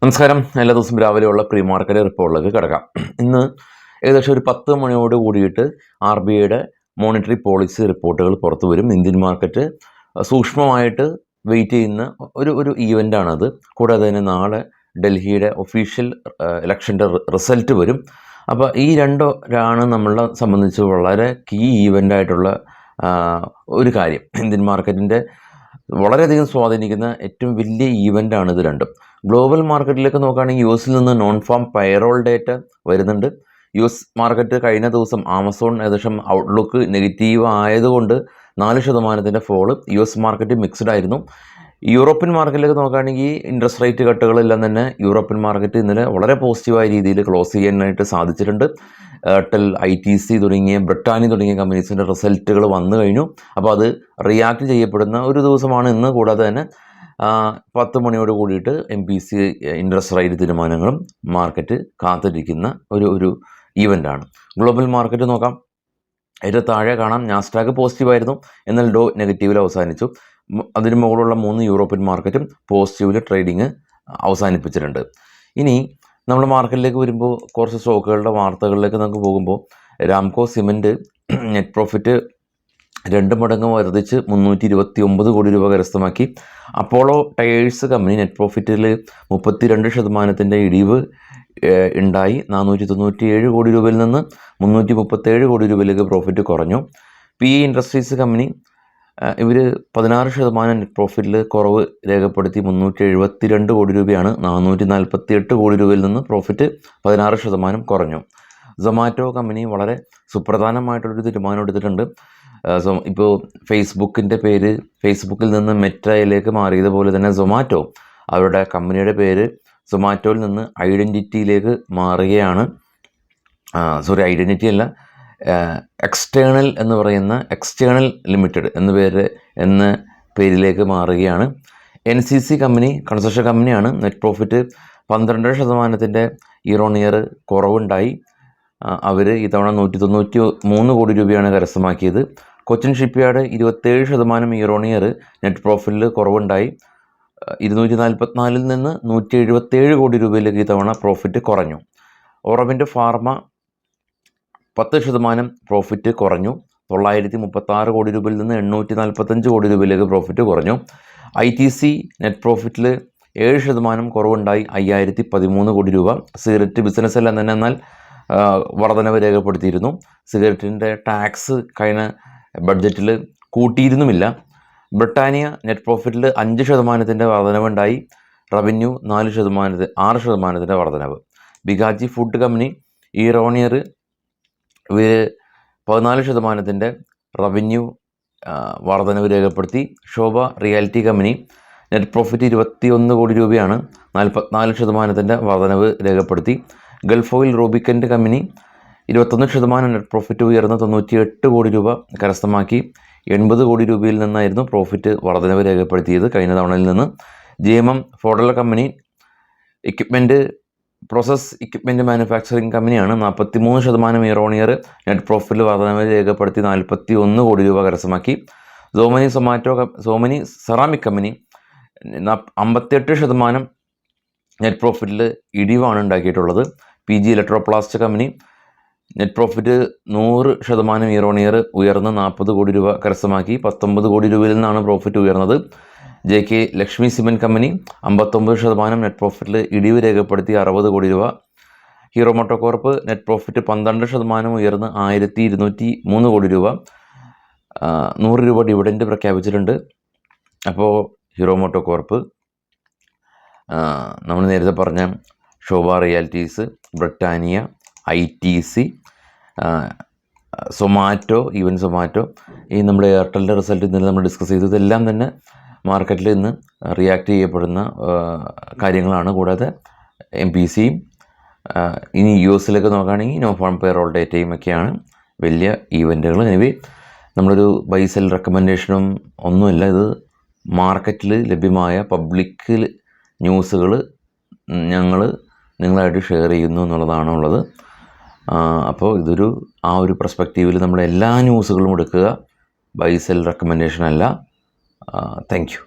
നമസ്കാരം. എല്ലാ ദിവസവും രാവിലെയുള്ള പ്രീ മാർക്കറ്റ് റിപ്പോർട്ടിലേക്ക് കിടക്കാം. ഇന്ന് ഏകദേശം ഒരു 10 മണിയോട് കൂടിയിട്ട് RBIയുടെ മോണിറ്ററി പോളിസി റിപ്പോർട്ടുകൾ പുറത്തു വരും. ഇന്ത്യൻ മാർക്കറ്റ് സൂക്ഷ്മമായിട്ട് വെയിറ്റ് ചെയ്യുന്ന ഒരു ഈവൻ്റാണത്. കൂടാതെ തന്നെ നാളെ ഡൽഹിയുടെ ഒഫീഷ്യൽ ഇലക്ഷൻ്റെ റിസൾട്ട് വരും. അപ്പോൾ ഈ രണ്ടാണ് നമ്മളെ സംബന്ധിച്ച് വളരെ കീ ഈവൻ്റായിട്ടുള്ള ഒരു കാര്യം. ഇന്ത്യൻ മാർക്കറ്റിൻ്റെ വളരെയധികം സ്വാധീനിക്കുന്ന ഏറ്റവും വലിയ ഈവൻ്റാണ് ഇത് രണ്ടും. ഗ്ലോബൽ മാർക്കറ്റിലേക്ക് നോക്കുകയാണെങ്കിൽ US നിന്ന് നോൺ ഫാം പൈറോൾ ഡേറ്റ വരുന്നുണ്ട്. US മാർക്കറ്റ് കഴിഞ്ഞ ദിവസം ആമസോൺ ഏകദേശം ഔട്ട്ലുക്ക് നെഗറ്റീവ് ആയതുകൊണ്ട് 4% ഫോള്. US മാർക്കറ്റ് മിക്സ്ഡ് ആയിരുന്നു. യൂറോപ്യൻ മാർക്കറ്റിലേക്ക് നോക്കുകയാണെങ്കിൽ ഇൻട്രസ്റ്റ് റേറ്റ് കട്ടുകളെല്ലാം തന്നെ യൂറോപ്യൻ മാർക്കറ്റ് ഇന്നലെ വളരെ പോസിറ്റീവായ രീതിയിൽ ക്ലോസ് ചെയ്യാനായിട്ട് സാധിച്ചിട്ടുണ്ട്. എയർടെൽ, ITC തുടങ്ങിയ ബ്രിട്ടാനിയ തുടങ്ങിയ കമ്പനീസിൻ്റെ റിസൾട്ടുകൾ വന്നു കഴിഞ്ഞു. അപ്പോൾ അത് റിയാക്ട് ചെയ്യപ്പെടുന്ന ഒരു ദിവസമാണ് ഇന്ന്. കൂടാതെ തന്നെ 10 മണിയോട് കൂടിയിട്ട് MPC ഇൻട്രസ്റ്റ് റേറ്റ് തീരുമാനങ്ങളും മാർക്കറ്റ് കാത്തിരിക്കുന്ന ഒരു ഈവൻ്റാണ്. ഗ്ലോബൽ മാർക്കറ്റ് നോക്കാം. ഏറ്റവും താഴെ കാണാം നാസ്ഡാക്ക് പോസിറ്റീവായിരുന്നു, എന്നാൽ ഡോ നെഗറ്റീവിൽ അവസാനിച്ചു. അതിന് മുകളിലുള്ള 3 യൂറോപ്യൻ മാർക്കറ്റും പോസിറ്റീവിൽ ട്രേഡിങ് അവസാനിപ്പിച്ചിട്ടുണ്ട്. ഇനി നമ്മൾ മാർക്കറ്റിലേക്ക് വരുമ്പോൾ കുറച്ച് സ്റ്റോക്കുകളുടെ വാർത്തകളിലേക്ക് നമുക്ക് പോകുമ്പോൾ രാംകോ സിമൻറ്റ് നെറ്റ് പ്രോഫിറ്റ് 2 മടങ്ങ് വർദ്ധിച്ച് 329 കോടി രൂപ കരസ്ഥമാക്കി. അപ്പോളോ ടയേഴ്സ് കമ്പനി നെറ്റ് പ്രോഫിറ്റിൽ 32% ഇടിവ് ഉണ്ടായി. 497 കോടി രൂപയിൽ നിന്ന് 337 കോടി രൂപയിലേക്ക് പ്രോഫിറ്റ് കുറഞ്ഞു. PE ഇൻഡസ്ട്രീസ് കമ്പനി ഇവർ 16% നെറ്റ് പ്രോഫിറ്റിൽ കുറവ് രേഖപ്പെടുത്തി 372 കോടി രൂപയാണ്. 448 കോടി രൂപയിൽ നിന്ന് പ്രോഫിറ്റ് 16% കുറഞ്ഞു. സൊമാറ്റോ കമ്പനി വളരെ സുപ്രധാനമായിട്ടുള്ളൊരു തീരുമാനം എടുത്തിട്ടുണ്ട്. ഇപ്പോൾ ഫേസ്ബുക്കിൻ്റെ പേര് ഫേസ്ബുക്കിൽ നിന്ന് മെറ്റയിലേക്ക് മാറിയതുപോലെ തന്നെ സൊമാറ്റോ അവരുടെ കമ്പനിയുടെ പേര് സൊമാറ്റോയിൽ നിന്ന് ഐഡൻറ്റിറ്റിയിലേക്ക് മാറുകയാണ്. ഐഡൻറ്റിറ്റി അല്ല, എക്സ്റ്റേണൽ എന്ന് പറയുന്ന എക്സ്റ്റേണൽ ലിമിറ്റഡ് എന്ന പേരിലേക്ക് മാറുകയാണ്. NCC കമ്പനി കൺസ്ട്രക്ഷൻ കമ്പനിയാണ്. Net profit 12% year on year കുറവുണ്ടായി. അവർ ഇത്തവണ 193 കോടി രൂപയാണ് കരസ്ഥമാക്കിയത്. Cochin shipyard 27% year on year net പ്രോഫിറ്റിൽ കുറവുണ്ടായി. 244 നിന്ന് 177 കോടി രൂപയിലേക്ക് ഇത്തവണ പ്രോഫിറ്റ് കുറഞ്ഞു. ഓറബിൻ്റെ ഫാർമ 10% പ്രോഫിറ്റ് കുറഞ്ഞു. 936 കോടി രൂപയിൽ നിന്ന് 845 കോടി രൂപയിലേക്ക് പ്രോഫിറ്റ് കുറഞ്ഞു. ITC നെറ്റ് പ്രോഫിറ്റിൽ 7% കുറവുണ്ടായി. 5013 കോടി രൂപ. സിഗരറ്റ് ബിസിനസ് എല്ലാം തന്നെ എന്നാൽ വർധനവ് രേഖപ്പെടുത്തിയിരുന്നു. സിഗരറ്റിൻ്റെ ടാക്സ് കഴിഞ്ഞ ബഡ്ജറ്റിൽ കൂട്ടിയിരുന്നുമില്ല. ബ്രിട്ടാനിയ നെറ്റ് പ്രോഫിറ്റിൽ 5% വർധനവുണ്ടായി. റവന്യൂ 6% വർധനവ്. Bikaji food company year on year ഇവർ 14% റവന്യൂ വർധനവ് രേഖപ്പെടുത്തി. Sobha realty company net profit 21 കോടി രൂപയാണ്. 44% വർധനവ് രേഖപ്പെടുത്തി. Gulf Oil lubricant company 21% net profit ഉയർന്ന് 98 കോടി രൂപ കരസ്ഥമാക്കി. 80 കോടി രൂപയിൽ നിന്നായിരുന്നു പ്രോഫിറ്റ് വർധനവ് രേഖപ്പെടുത്തിയത് കഴിഞ്ഞ തവണയിൽ നിന്ന്. GMM Pfaudler company process equipment manufacturing കമ്പനിയാണ്. 43% ഇയർ ഓൺ ഇയർ നെറ്റ് പ്രോഫിറ്റിൽ വർധനവ് രേഖപ്പെടുത്തി 41 കോടി രൂപ കരസ്ഥമാക്കി. സോമനി സെറാമിക് കമ്പനി 58% നെറ്റ് പ്രോഫിറ്റിൽ ഇടിവാണ് ഉണ്ടാക്കിയിട്ടുള്ളത്. PG Electroplast company net profit 100% year on year ഉയർന്ന് 40 കോടി രൂപ കരസ്ഥമാക്കി. 19 കോടി രൂപയിൽ നിന്നാണ് പ്രോഫിറ്റ് ഉയർന്നത്. JK Lakshmi cement company 59% net പ്രോഫിറ്റിൽ ഇടിവ് രേഖപ്പെടുത്തി 60 കോടി രൂപ. ഹീറോ മോട്ടോകോർപ്പ് നെറ്റ് പ്രോഫിറ്റ് 12% ഉയർന്ന് 1203 കോടി രൂപ. 100 രൂപ ഡിവിഡൻഡ് പ്രഖ്യാപിച്ചിട്ടുണ്ട്. അപ്പോൾ ഹീറോ മോട്ടോകോർപ്പ്, നമ്മൾ നേരത്തെ പറഞ്ഞ ശോഭ റിയാലിറ്റീസ്, ബ്രിട്ടാനിയ, ITC, സൊമാറ്റോ, ഈ നമ്മുടെ എയർടെലിൻ്റെ റിസൾട്ട് ഇന്നലെ നമ്മൾ ഡിസ്കസ് ചെയ്തു. ഇതെല്ലാം തന്നെ മാർക്കറ്റിൽ ഇന്ന് റിയാക്ട് ചെയ്യപ്പെടുന്ന കാര്യങ്ങളാണ്. കൂടാതെ MPCയും ഇനി US നോക്കുകയാണെങ്കിൽ നോ ഫാം പേറോൾ ഡേറ്റയും ഒക്കെയാണ് വലിയ ഈവൻറ്റുകൾ. എനിവേ നമ്മളൊരു ബൈ സെൽ റെക്കമെൻഡേഷനും ഒന്നുമില്ല. ഇത് മാർക്കറ്റിൽ ലഭ്യമായ പബ്ലിക് ന്യൂസുകൾ ഞങ്ങൾ നിങ്ങളായിട്ട് ഷെയർ ചെയ്യുന്നു എന്നുള്ളതാണുള്ളത്. അപ്പോൾ ആ ഒരു പെർസ്പെക്റ്റീവിൽ നമ്മൾ എല്ലാ ന്യൂസുകളും എടുക്കുക. ബൈ സെൽ റെക്കമെൻഡേഷൻ അല്ല. Thank you.